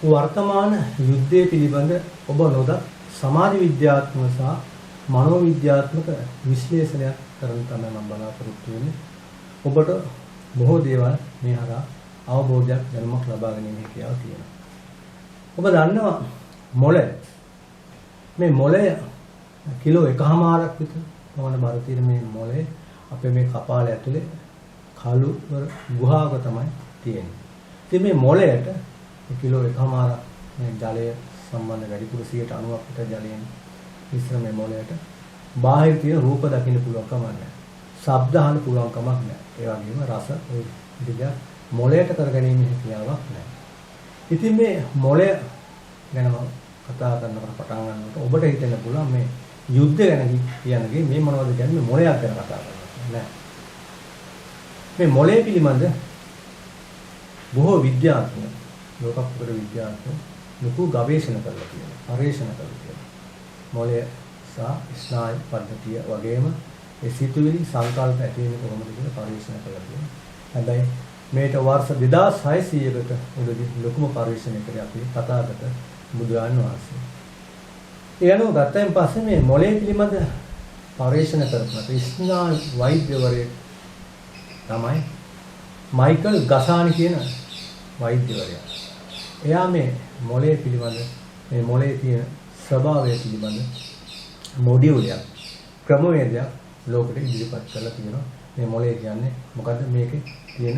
වර්තමාන යුද්ධයේ පිළිබඳ ඔබ නොදත් සමාජ විද්‍යාත්මක සහ මනෝවිද්‍යාත්මක විශ්ලේෂණයක් කරන්න තමයි මම බලාපොරොත්තු වෙන්නේ. ඔබට බොහෝ දේවල් මේ හරහා අවබෝධයක් දැනුමක් ලබා ගැනීම හැකියාව තියෙනවා. ඔබ දන්නවා මේ මොළය කිලෝ 1.5ක් විතර පමණ බර තියෙන මේ මොළය අපේ මේ කපාල ඇතුලේ කළු ගුහාවක තමයි තියෙන්නේ. ඉතින් මේ මොළයට කිලෝ 1.5ක් මේ ජලය සම්බන්ධ වැඩිපුර 90ක් විතර ජලයෙන් මිශ්‍ර මේ මොළයට බාහිර තියෙන රූප දකින්න පුළුවන් කමක් නැහැ. ශබ්ද අහන්න පුළුවන් කමක් නැහැ. ඒ වගේම රස ඔය විදිහ මොළයට කරගැනීමේ හැකියාවක් නැහැ. ඉතින් මේ මොළය ගැන කතා කරනකොට පටන් ගන්නකොට ඔබට හිතෙන්න පුළුවන් මේ යුද්ධ ගැන කියන්නේ මේ මොනවද කියන්නේ මේ මොළයක් ගැන කතා කරනවා නෑ. මේ මොළය පිළිබඳ බොහෝ විද්‍යාඥයෝ ලෝකෝත්තර විද්‍යාඥයෝ ලොකු ගවේෂණ කරලා තියෙනවා. පරීක්ෂණ කරලා තියෙනවා. මොළය සහ ස්නායු පද්ධතිය වගේම ඒ සිතුවිලි සංකල්ප ඇති වෙන්නේ කොහොමද කියලා පරීක්ෂණ කරලා තියෙනවා. හැබැයි මේට වර්ෂ 2600කට උඩදී ලොකුම පරීක්ෂණයකට අපි තථාගත බුදුන් වහන්සේ. ඒ අනුව ගත්තයින් පස්සේ මේ මොළය පිළිබඳ පරීක්ෂණ කරපු ස්නායු වෛද්‍යවරයෙක් තමයි මයිකල් ගසානි කියන වෛද්‍යවරයා. එයා මේ මොළය පිළිබඳ මේ මොළයේ තියෙන ස්වභාවය පිළිබඳ මොඩියුලයක් ක්‍රමවේදයක් ලෝකෙට ඉදිරිපත් කරලා තියෙනවා. මේ මොළය කියන්නේ මොකද්ද මේකේ තියෙන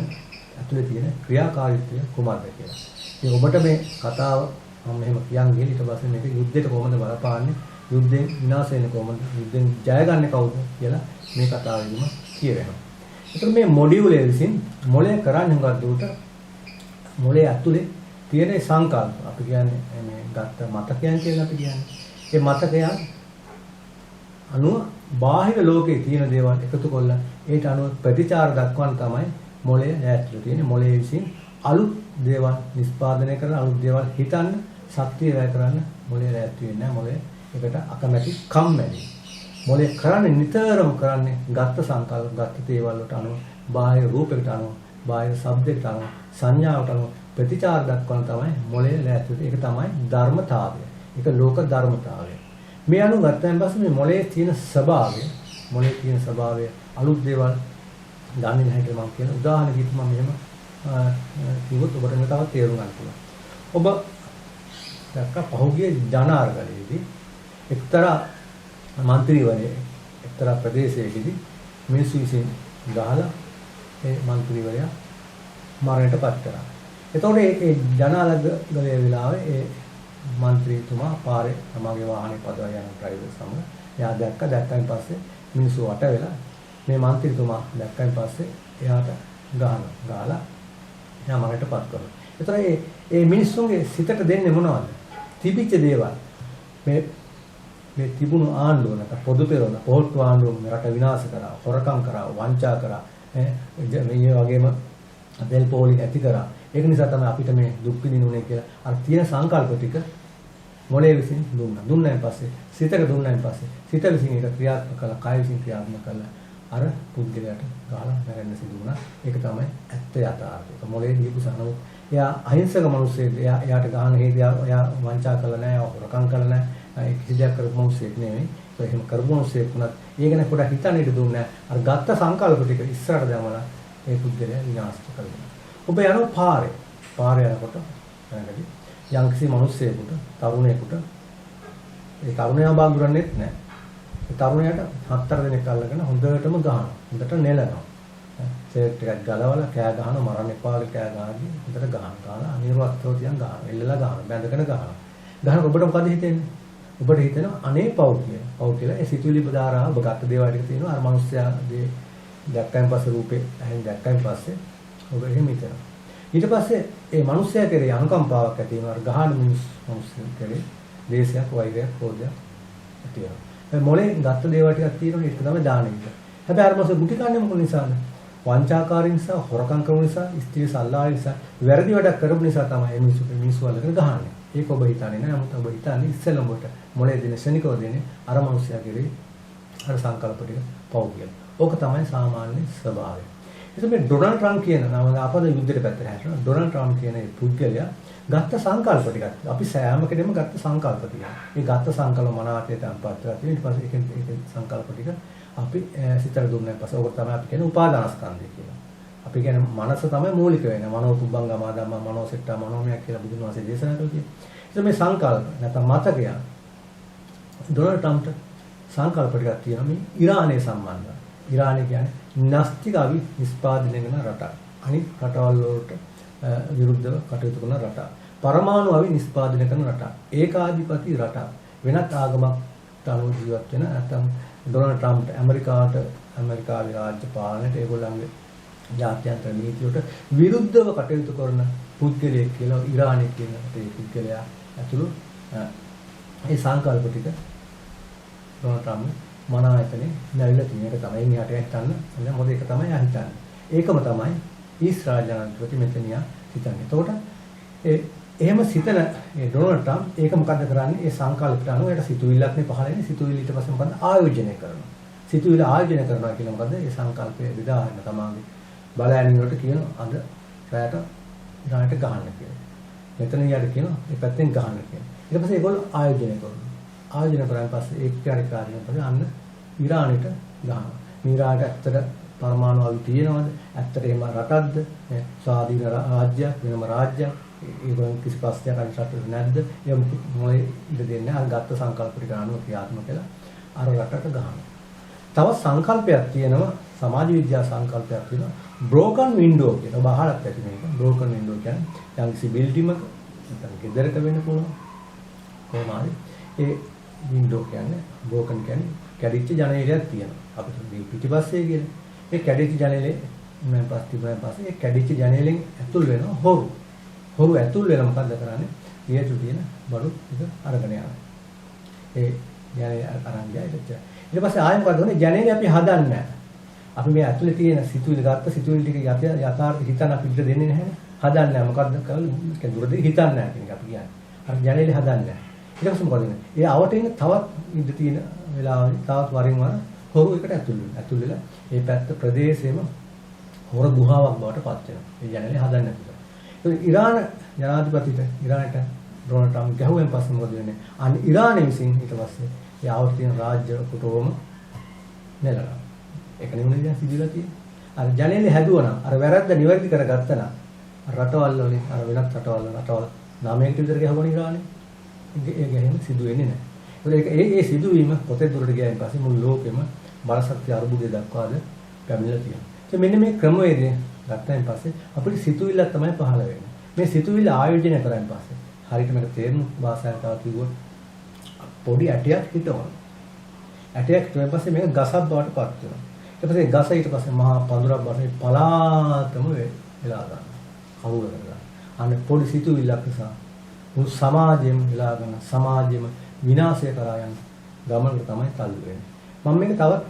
ඇතුලේ තියෙන ක්‍රියාකාරීත්වය කොහොමද කියලා. ඉතින් ඔබට මේ කතාව මම මෙහෙම කියන් ගිහින් ඊට පස්සේ මේක යුද්ධයට කොහොමද බලපාන්නේ? යුද්ධෙන් විනාශ වෙන්නේ කොහොමද? යුද්ධෙන් ජයගන්නේ කවුද කියලා මේ කතාවෙදිම කියවෙනවා. ඒතර මේ මොඩියුලේ විසින් මොළය කරන්නේ මොකද්ද උට? මොළයේ ඇතුලේ තියෙන සංකල්ප අපි කියන්නේ මේ ගත්ත මතකයන් කියලා අපි කියන්නේ. ඒ මතකයන් අනුව බාහිර ලෝකයේ තියෙන දේවල් එකතු කරලා ඒට අනුව ප්‍රතිචාර දක්වන්න තමයි මොළය ඇතුලේ තියෙන. මොළය විසින් අලුත් දේවල් නිෂ්පාදනය කරලා අලුත් දේවල් හිතන්න ශක්තිය වැය කරන්න මොළය ඇතු වෙන්නේ නැහැ. මොළය එකට අකමැති කම්මැලි. මොළය කරන්නේ නිතරම කරන්නේ ගත්ත සංකල්ප ගත්ත දේවල් වලට අනුව බාහිර රූපයකට අනුව බාහිර ශබ්දයකට අනුව සංඥාවට අනුව ප්‍රතිචාර දක්වන තමයි මොළය ඇතුලේ. ඒක තමයි ධර්මතාවය. ඒක ලෝක ධර්මතාවය. මේ අනුව ගත්තන් පස්සේ මේ මොළයේ තියෙන ස්වභාවය අලුත් දේවල් දන්නේ නැහැ කියලා මම කියන උදාහරණයක් මම මෙහෙම කිව්වොත් ඔබට මේ තවත් තේරුම් ගන්න පුළුවන්. ඔබ දැක්ක පහුගිය ජනාර්ගලයේදී එක්තරා മന്ത്രിවරයෙක් එක්තරා ප්‍රදේශයකදී මිනිස්සු විසින් ගහලා ඒ മന്ത്രിවරයා මරණයටපත් කරා. එතකොට ඒ ජනාර්ගලයේ වෙලාවේ ඒ മന്ത്രിතුමා පාරේ තමගේ වාහනේ පදවා යන ඩ්‍රයිවර් සමග එයා දැක්කයින් පස්සේ මිනිස්සු වට වෙලා මේ മന്ത്രിතුමා දැක්කයින් පස්සේ එයාට ගහලා එයා මරණයටපත් කරනවා. ඒතර ඒ මිනිස්සුන්ගේ සිතට දෙන්නේ මොනවද? තිබිච්ච දේවල්. මේ තිබුණු ආණ්ඩුව නැත්නම් පොදු පෙරොන පොහොට්ටු ආණ්ඩුව රට විනාශ කරා, හොරකම් කරා, වංචා කරා, මේ වගේම දෙල් පොලි ඇති කරා. ඒක නිසා තමයි අපිට මේ දුක් විඳිනුනේ කියලා අර තියෙන සංකල්ප ටික මොළේ විසින් දුන්නාන් පස්සේ සිතට සිත විසින් ඒක ක්‍රියාත්මක කළා, කය විසින් ක්‍රියාත්මක කළා. අර පුද්ගලයාට ගහලා මැරෙන්න සිදු වුණා. ඒක තමයි ඇත්ත යථාර්ථය. මොළේ දීපු සනෝ එයා අහිංසක මිනිස්සෙක්. එයාට ගහන හේතු එයා වංචා කළා නැහැ, හොරකම් කළා නැහැ. කිසි දෙයක් කරපු මිනිස්සෙක් නෙමෙයි. ඒ එහෙම කරපු මිනිස්සෙක් වුණත් ඒ ගැන පොඩ්ඩක් හිතන්න ඉඩ දුන්නේ නැහැ. අර ගත්ත සංකල්ප ටික ඉස්සරහට දාමලා ඒ පුද්ගලයා විනාශ කරනවා. ඔබ යනවා පාරේ යනකොට යම්කිසි මිනිස්සෙකුට තරුණයෙකුට ඒ තරුණයා බාඳුරන්නේත් නැහැ. ඒ තරුණයාට 4 දෙනෙක් අල්ලගෙන හොඳටම ගහනවා. හොඳට නෙලනවා. සේට් එකක් ගලවලා කෑ ගහනවා, මරන්න එපාගේ කෑ ගහන්නේ. හොඳට ගහනවා. අනිර්වත්ව තියන් ගහනවා. එල්ලලා ගහනවා. බැඳගෙන ගහනවා. ගහනකොට ඔබට මොකද හිතෙන්නේ? ඔබට හිතෙනවා අනේ පව් කියලා. ඒ සිතුවිලි බදාරා ඔබ ගත්ත දේවල් ටික තියෙනවා. අර මිනිස්යාගේ දැක්කයින් පස්සේ රූපේ ඇහෙන් දැක්කයින් පස්සේ ඔබ එහෙම හිතනවා. ඊට පස්සේ ඒ මිනිස්යා කෙරේ අනුකම්පාවක් ඇති වෙනවා. අර ගහන මිනිස්සු කෙරේ දේශයක්, වෛරයක්, ක්‍රෝධයක් ඇති වෙනවා. ඒ මොලේ ගත්ත දේවල් ටිකක් තියෙනවා. ඒක තමයි දාන එක. හැබැයි අර මිනිස්සු ගුටි කන්නේ මොකද නිසාද? වංචාකාරී නිසා, හොරකම් කරන නිසා, ස්ත්‍රී සල්ලාය නිසා, වැරදි වැඩක් කරපු නිසා තමයි මිනිස්සු වලගෙන ගහන්නේ. ඒක ඔබ හිතන්නේ නෑ. නමුත් ඔබ හිතන්නේ ඉස්සෙල්ලම ඔබට මොලේ දෙන ශනිකව දෙන්නේ අර මිනිස්යා කෙරේ අර සංකල්ප ටික පව් කියලා. ඕක තමයි සාමාන්‍ය ස්වභාවය. ඒක මේ ඩොනල්ඩ් ට්‍රම්ප් කියන නම අපද යුද්ධයට පැත්තට හැරෙනවා. ඩොනල්ඩ් ට්‍රම්ප් කියන මේ පුද්ගලයා ගත්ත සංකල්ප ටිකක්. අපි සෑම කෙනෙක්ම ගත්ත සංකල්ප ටික. මේ ගත්ත සංකල්ප මනාවටේ තම්පත් කරලා ඊට පස්සේ ඒක සංකල්ප ටික අපි සිතට දුන්නාන් පස්සේ ඕක තමයි අපි කියන්නේ උපාදානස්කන්ධය කියලා. අපි කියන්නේ මනස තමයි මූලික වෙන්නේ. මනෝ පුබ්බංගම ධම්ම මනෝ සෙට්ටා මනෝමය කියලා බුදුන් වහන්සේ දේශනා කළා කියන්නේ. ඒක මේ සංකල්ප නැත්නම් මතකය. ඩොනල්ඩ් ට්‍රම්ප්ට සංකල්ප ටිකක් තියෙනවා මේ ඉරානයේ සම්බන්ධව. ඉරානය කියන්නේ නාස්තික අවි නිෂ්පාදනය කරන රටක්. අනිත් රටවල් වලට විරුද්ධව කටයුතු කරන රටක්. පරමාණු අවි නිෂ්පාදනය කරන රටක්. ඒකාධිපති රටක්. වෙනත් ආගමක් අනුව ජීවත් වෙන නැත්නම් ඩොනල්ඩ් ට්‍රම්ප් ඇමරිකාවේ රාජ්‍ය පාලනයට ඒගොල්ලන්ගේ ජාත්‍යන්තර නීතියට විරුද්ධව කටයුතු කරන පුද්ගලයෙක් කියලා ඉරානයේ කියන ඒ පුද්ගලයා ඇතුළු ඒ සංකල්ප ටික ඩොනල්ඩ් ට්‍රම්ප් මනායතනේ නැවිලා තියෙන එක තමයි මෙයාට හිතන්න. මොකද ඒක තමයි යා හිතන්නේ. ඒකම තමයි ඊශ්‍රායල් ජනාධිපති මෙතනියා හිතන්නේ. එතකොට එහෙම සිතන ඒ ඩොනල්ඩ් ට්‍රම්ප් ඒක මොකද්ද කරන්නේ? ඒ සංකල්පට අනුව ඒට සිතුවිල්ලක් නේ පහළ වෙන්නේ. සිතුවිල්ල ඊට පස්සේ මොකද්ද? ආයෝජනය කරනවා. සිතුවිල්ල ආයෝජනය කරනවා කියලා මොකද්ද? ඒ සංකල්පයේ විදාහරණ තමයි බලයන් වලට කියන අද රැයට ඉරානට ගහන්න කියලා. මෙතන ඊට කියනවා මේ පැත්තෙන් ගහන්න කියලා. ඊට පස්සේ ඒගොල්ලෝ ආයෝජනය කරනවා. ආයෝජනය කරාන් පස්සේ ඒක කාර්යකාරීන් පස්සේ අන්න ඉරානෙට ගහනවා. ඉරානට ඇත්තට පරමාණු අවි තියෙනවද? ඇත්තට එහෙම රටක්ද? මේ ස්වාධීන රාජ්‍යයක් වෙනම රාජ්‍යයක් ඒගොල්ලන් කිසි ප්‍රශ්නයක් අනිසාරට නැද්ද? ඒ මොයි ඉඳ දෙන්නේ අර ගත්ත සංකල්ප ටික අනුව ක්‍රියාත්මක කළා අර රටට ගහනවා. තව සංකල්පයක් තියෙනවා සමාජ විද්‍යා සංකල්පයක් තියෙනවා broken window කියන බහලක් ඇති මේක. broken window කියන්නේ යම් කිසි බිල්ඩින්ග් එකක නැත්නම් ගෙදරක වෙන්න පුළුවන්. කොහොම හරි ඒ window කියන්නේ broken කියන්නේ කැඩිච්ච ජනේලයක් තියෙනවා. අපිට මේ පිටිපස්සේ කියන්නේ ඒ කැඩිච්ච ජනේලේ මම පස්සේ ඒ කැඩිච්ච ජනේලෙන් ඇතුල් වෙනවා හොරු. හොරු ඇතුල් වෙලා මොකද්ද කරන්නේ? ඊට තියෙන බඩු ටික අරගෙන යනවා. ඒ ජනේලේ අරන් ගියා ඊට පස්සේ ආයෙ මොකද වෙන්නේ? ජනේලේ අපි හදන්නේ නැහැ. අපි මේ ඇතුලේ තියෙන සිතුවිලි ගත්ත සිතුවිලි ටික යථාර්ථ හිතන අපිට දෙන්නේ නැහැ. හදන්නේ නැහැ. මොකද්ද කරන්නේ? ඒක දුරදී හිතන්නේ නැහැ කියන එක අපි කියන්නේ. අර ජනේලේ හදන්නේ නැහැ. ඊට පස්සේ මොකද වෙන්නේ? ඒ අවට ඉන්න තවත් ඉඳ තියෙන වෙලාවලි තවත් වරින් වර හොරු එකට ඇතුල් වෙනවා. ඇතුල් වෙලා මේ පැත්ත ප්‍රදේශෙම හොර ගුහාවක් බවට පත් වෙනවා. මේ ජනේලේ හදන්නේ නැහැ. ඒ ඉරාන ජනාධිපතිට ඉරානට ඩොනල්ඩ් ට්‍රම්ප් ගැහුවෙන් පස්සේ මොකද වෙන්නේ? අන්න ඉරානයේ විසින් ඊට පස්සේ ඒ ආවට තියෙන රාජ්‍ය කොටවම නෙලනවා. ඒක නෙමෙයි දැන් සිදුවලා තියෙන්නේ. අර ජනේලේ හැදුවනම් අර වැරද්ද නිවැරදි කරගත්තා නම් රටවල් වලින් අර වෙනත් රටවල් 9කට විතර ගැහුවනේ ඉරානේ. ඒ ගැහීම සිදු වෙන්නේ නැහැ. ඒ සිදුවීම පොතේ දුරට ගියයින් පස්සේ මුළු ලෝකෙම බලශක්ති අරුබුදය දක්වාද පැමිණලා තියෙනවා. ඒ මෙන්න මේ ක්‍රමවේදය ගත්තයින් පස්සේ අපිට සිතුවිල්ලක් තමයි පහළ වෙන්නේ. මේ සිතුවිල්ල ආයෝජනය කරායින් පස්සේ හරියට මේක තේරුම් භාෂාවෙන් තව කිව්වොත් පොඩි ඇටයක් හිටවනවා. ඇටයක් හිටුවෙන් පස්සේ මේක ගසක් බවට පත් වෙනවා. ඊට පස්සේ ගස ඊට පස්සේ මහා පඳුරක් බවට පලාතම වෙලා ගන්නවා. කවුල කරලා. අනේ පොඩි සිතුවිල්ලක් නිසා මුළු සමාජෙම වෙලා ගන්න සමාජෙම විනාශය කරා යන ගමනට තමයි තල්ලු වෙන්නේ. මම මේක තවත්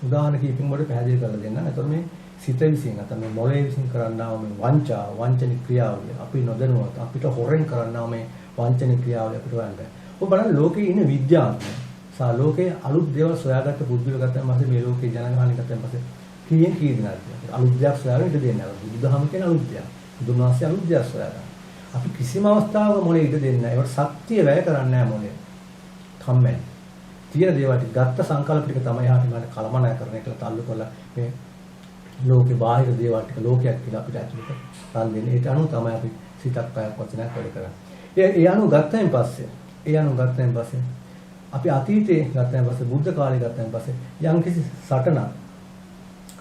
උදාහරණ කිහිපකින් වලට පැහැදිලි කරලා දෙන්නම්. ඒතකොට මේ සිත විසින් නැත්නම් මේ මොළය විසින් කරන්නා මේ වංචනික ක්‍රියාවලිය අපි නොදැනුවත් අපිට හොරෙන් කරන්නා මේ වංචනික ක්‍රියාවලිය අපිට වන්නේ. ඔබ බලන්න ලෝකේ ඉන්න විද්‍යාඥයෝ සා ලෝකේ අලුත් දේවල් සොයාගත්ත බුද්ධිල ගත්තම පස්සේ මේ ලෝකේ ජනගහනය ගත්තම පස්සේ කීයෙන් කී දෙනාද අලුත් දෙයක් සොයාගෙන ඉඳ දෙන්නේ නැහැ. බුදුදහම කියන අලුත් දෙයක්. බුදුන් වහන්සේ අලුත් දෙයක් සොයාගන්න. අපි කිසිම අවස්ථාවක මොලේ ඉඳ දෙන්නේ නැහැ. ඒවට ශක්තිය වැය කරන්නේ නැහැ මොලේ. කම්මැලි. තියෙන දේවල් ටික ගත්ත සංකල්ප ටික තමයි යහට මම කලමනාකරණය කරලා තල්ලු කරලා මේ ලෝකේ බාහිර දේවල් ටික ලෝකයක් කියලා අපිට ඇතුළට රන් දෙන්නේ. ඒට අනුව තමයි අපි සිතක් කයක් වචනයක් වැඩ කරන්නේ. ඒ අනුව ගත්තයින් පස්සේ අපි අතීතයේ ගත්තයින් පස්සේ බුද්ධ කාලේ ගත්තයින් පස්සේ යම්කිසි සටනක්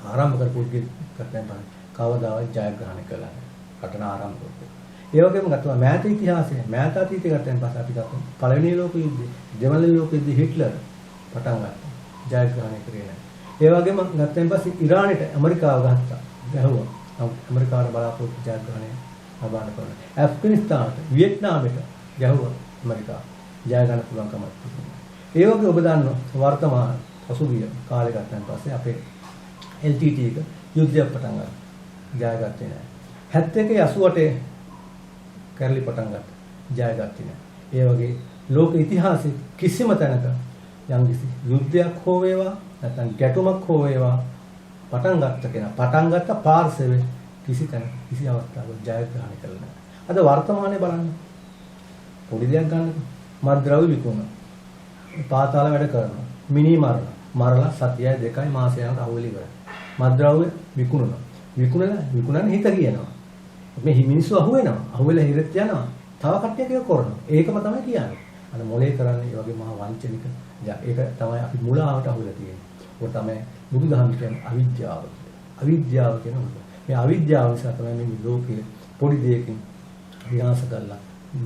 ආරම්භ කරපු ගත්තයින් පස්සේ කවදාවත් ජයග්‍රහණය කළා නැහැ. සටන ආරම්භ කරපු. ඒ වගේම ගත්තා මෑත ඉතිහාසයේ මෑත අතීතයේ ගත්තයින් පස්සේ අපි ගත්තා පළවෙනි ලෝක යුද්ධය, දෙවන ලෝක යුද්ධය හිට්ලර් පටන් ගත්තා. ජයග්‍රහණය කරේ නැහැ. ඒ වගේම ගත්තයින් පස්සේ ඉරානෙට ඇමරිකාව ගත්තා. ගැහුවා. ඇමරිකාවට බලාපොරොත්තු ජයග්‍රහණය ලබන්න පුළුවන්. ඇෆ්ගනිස්තානට, වියට්නාමයට ගැහුවා ඇමරිකාව. ජය ගන්න පුළුවන් කමක් තිබුණා. ඒ වගේ ඔබ දන්නවා වර්තමාන පසුගිය කාලේ ගත්තයින් පස්සේ අපේ LTT එක යුද්ධයක් පටන් ගත්තා. ජයගත්තේ නැහැ. 71 88 කැරලි පටන් ගත්තා. ජයගත්තේ නැහැ. ඒ වගේ ලෝක ඉතිහාසයේ කිසිම තැනක යම්කිසි යුද්ධයක් හෝ වේවා නැත්නම් ගැටුමක් හෝ වේවා පටන් ගත්ත කෙනා පටන් ගත්ත පාර්ශවයේ කිසි තැනක කිසි අවස්ථාවක ජයග්‍රහණය කළා නැහැ. අද වර්තමානයේ බලන්න. පොඩි දෙයක් ගන්නකො. මත්ද්‍රව්‍ය විකුණන. පාතාල වැඩ කරනවා. මිනි මරලා සතියයි 2යි මාසයකට අහුවෙල ඉවරයි. මත්ද්‍රව්‍ය විකුණනවා. විකුණන හිත කියනවා. මේ මිනිස්සු අහුවෙනවා. අහුවෙලා හිරෙත් යනවා. තව කට්ටියක් ඒක කරනවා. ඒකම තමයි කියන්නේ. අර මොලේ කරන්නේ ඒ වගේ මහා වංචනික. ඒක තමයි අපි මුලාවට අහුවෙලා තියෙන්නේ. ඒක තමයි බුදුදහම කියන්නේ අවිද්‍යාව. අවිද්‍යාව කියන එක. මේ අවිද්‍යාව නිසා තමයි මේ ලෝකයේ පොඩි දෙයකින් විනාශ කරලා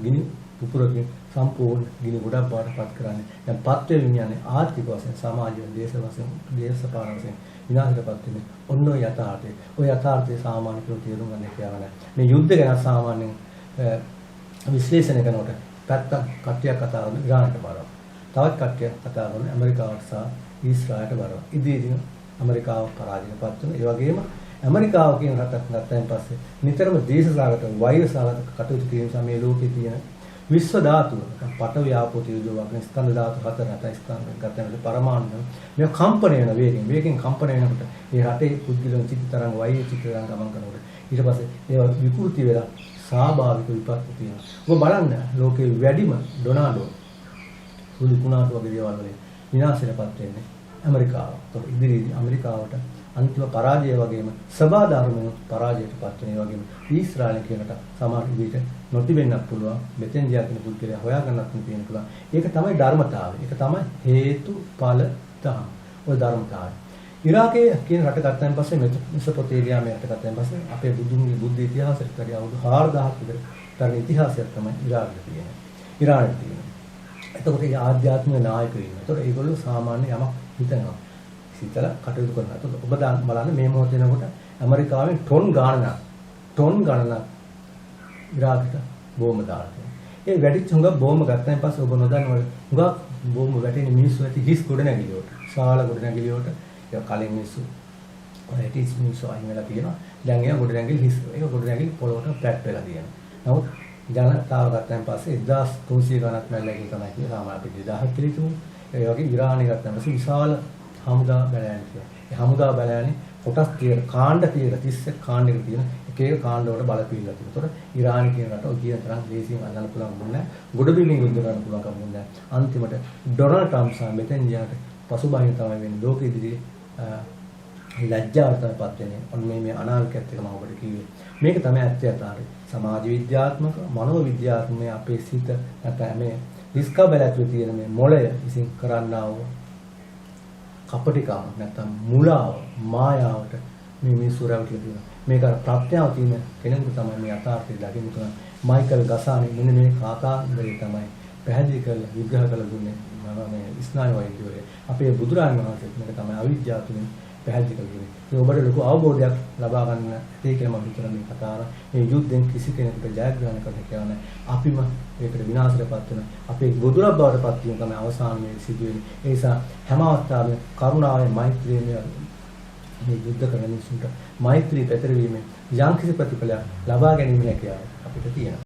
ගිනි පුපුරකින් සම්පූර්ණ ගිනි ගොඩක් බාටපත් කරන්නේ. දැන් පත්‍ය විඥානේ ආර්ථික වශයෙන්, සමාජීය, දේශ වශයෙන්, දේශපාලන වශයෙන් විනාශයටපත් වෙන්නේ. ඔන්න ඔය යථාර්ථය. ඔය යථාර්ථය සාමාන්‍ය කෙනෙකු තේරුම් ගන්න කියලා නෑ. මේ යුද්ධ ගැන සාමාන්‍යයෙන් විශ්ලේෂණය කරනකොට පැත්ත කට්ටියක් කතා කරන ඉරානට බරව. තවත් කට්ටියක් කතා කරන ඇමරිකාවට සහ ඊශ්‍රායලට බරව. ඉදිරියෙන් ඇමරිකාව පරාජයටපත් වෙනවා. ඒ වගේම ඇමරිකාව කියන රටක් ගත්තයින් පස්සේ නිතරම දේශසාගත වෛරසාගත කටයුතු කිරීම නිසා මේ ලෝකයේ තියෙන විශ්ව ධාතුව පඨවි ආපෝ තේජෝ වගේ ස්කන්ධ ධාතු හතර නැත්නම් ස්කන්ධ ගත්තම පරමාණු මේ කම්පණය වෙන වේගෙන් කම්පණය වෙනකොට මේ රටේ පුද්ගලයන් චිත්ත තරංග වෛර චිත්ත තරංග ගමන් කරනකොට ඊට පස්සේ ඒවා විකෘති වෙලා ස්වාභාවික විපත්ති තියෙනවා. ඔබ බලන්න ලෝකේ වැඩිම ඩොනාල්ඩෝ සුළු කුණාටු වගේ දේවල් වලින් විනාශයටපත් වෙන්නේ ඇමරිකාව. ඒතකොට ඉදිරියේදී ඇමරිකාවට අන්තිම පරාජය වගේම සබාධර්මන පරාජයටපත් වෙන වගේම ඊශ්‍රායල කියනට සමාන විදිහට නොතිබෙන්නත් පුළුවන්. මෙතෙන් දියා කියන පුද්ගලයා හොයාගන්නත් තියෙන පුළුවන්. ඒක තමයි ධර්මතාවය. ඒක තමයි හේතුඵල ධර්ම. ඔය ධර්මතාවය. ඉරාකයේ කියන රට ගත්තන් පස්සේ මෙසොපොතේමියාවේ රට ගත්තන් පස්සේ අපේ බුදුන්ගේ බුද්ධ ඉතිහාසයට පරිදි අවුරුදු 4000ක් විතර තරණ ඉතිහාසයක් තමයි ඉරාකයේ තියෙන්නේ. ඉරානයේ තියෙන්නේ. එතකොට ඒ ආධ්‍යාත්මික නායකයෝ ඉන්නවා. එතකොට ඒගොල්ලෝ සාමාන්‍ය යමක් හිතනවා. සිතලා කටයුතු කරනවා. එතකොට ඔබ බලන්න මේ මොහොතේ නකොට ඇමරිකාවෙන් ටොන් ගණනක් ඉරාකයට බෝම්බ දාලා තියෙනවා. ඒ වැඩිච්ච හුඟක් බෝම්බ ගත්තන් පස්සේ ඔබ නොදන්නවද හුඟක් බෝම්බ වැටෙන මිනිස්සු ඇති හිස් ගොඩනැගිලි වලට. ශාල ගොඩනැගිලි වලට කලින් මිනිස්සු ඔයටි මිනිස්සු අයින් වෙලා තියෙනවා. දැන් ඒවා ගොඩනැගිලි හිස්. ඒක ගොඩනැගිලි පොළොවට පැට් වෙලා තියෙනවා. නමුත් ජනතාව ගත්තන් පස්සේ 1300 ගණක් මැල්ලකින් තමයි කියන්නේ සාමාන්‍ය අපි 2000ක් කියලා හිතමු. ඒ වගේ ඉරානයේ ගත්තන් පස්සේ විශාල හමුදා බැලෑනි තියෙනවා. ඒ හමුදා බැලෑනි කොටස් 30 කාණ්ඩ 30 කාණ්ඩයක තියෙන එක එක කාණ්ඩ වල බලපෑම් තියෙනවා. ඒතකොට ඉරාන කියන රට ඔය කියන තරම් දේශීය අල්ලන්න පුළුවන් මොන්නේ නැහැ. ගොඩ බිල්ඩින් යුද්ධ කරන්න පුළුවන් කම මොන්නේ නැහැ. අන්තිමට ඩොනල්ඩ් ට්‍රම්ප් සහ මෙතෙන් යාට පසුබහින තමයි වෙන්නේ. ලෝකෙ ඉදිරියේ ලැජ්ජාවටපත් වෙන්නේ. ඔන්න මේ අනාගතයත් එක මම ඔබට කිව්වේ. මේක තමයි ඇත්ත යථාර්ථය. සමාජ විද්‍යාත්මක, මනෝ විද්‍යාත්මක අපේ සිත නැත්නම් මේ ඩිස්කවර් ඇතුලේ තියෙන මේ මොළය විසින් කරන්නා වූ කපටිකම නැත්නම් මුලාව, මායාවට මේ මිනිස්සු රැවටිලා තියෙනවා. මේක ප්‍රත්‍යාව තියෙන කෙනෙකුට තමයි මේ යථාර්ථය දකින්න පුළුවන්. මයිකල් ගසානි මෙන්න මේ කාකාන්දරේ තමයි පැහැදිලි කරලා විග්‍රහ කරලා දුන්නේ. මේ ස්නායු වෛද්‍යවරයා අපේ බුදුරජාණන් වහන්සේ මේක තමයි අවිද්‍යාව තුළින් පැහැදිලි කරගන්නේ. ඒ ඔබට ලොකු අවබෝධයක් ලබා ගන්න ඇති කියලා මම හිතන මේ කතාව. මේ යුද්ධෙන් කිසි කෙනෙකුට ජයග්‍රහණය කරන්න කියන්නේ අපිම ඒකට විනාශයටපත් වෙන අපේ ගොදුරක් බවට පත් වීම තමයි අවසාන මේ සිදුවෙන්නේ. ඒ නිසා හැම අවස්ථාවෙම කරුණාවෙන් මෛත්‍රියෙන් මේ යුද්ධ කරන මිනිසුන්ට මෛත්‍රී පැතිරවීමෙන් යම්කිසි ප්‍රතිඵලයක් ලබා ගැනීම හැකියාව අපිට තියෙනවා.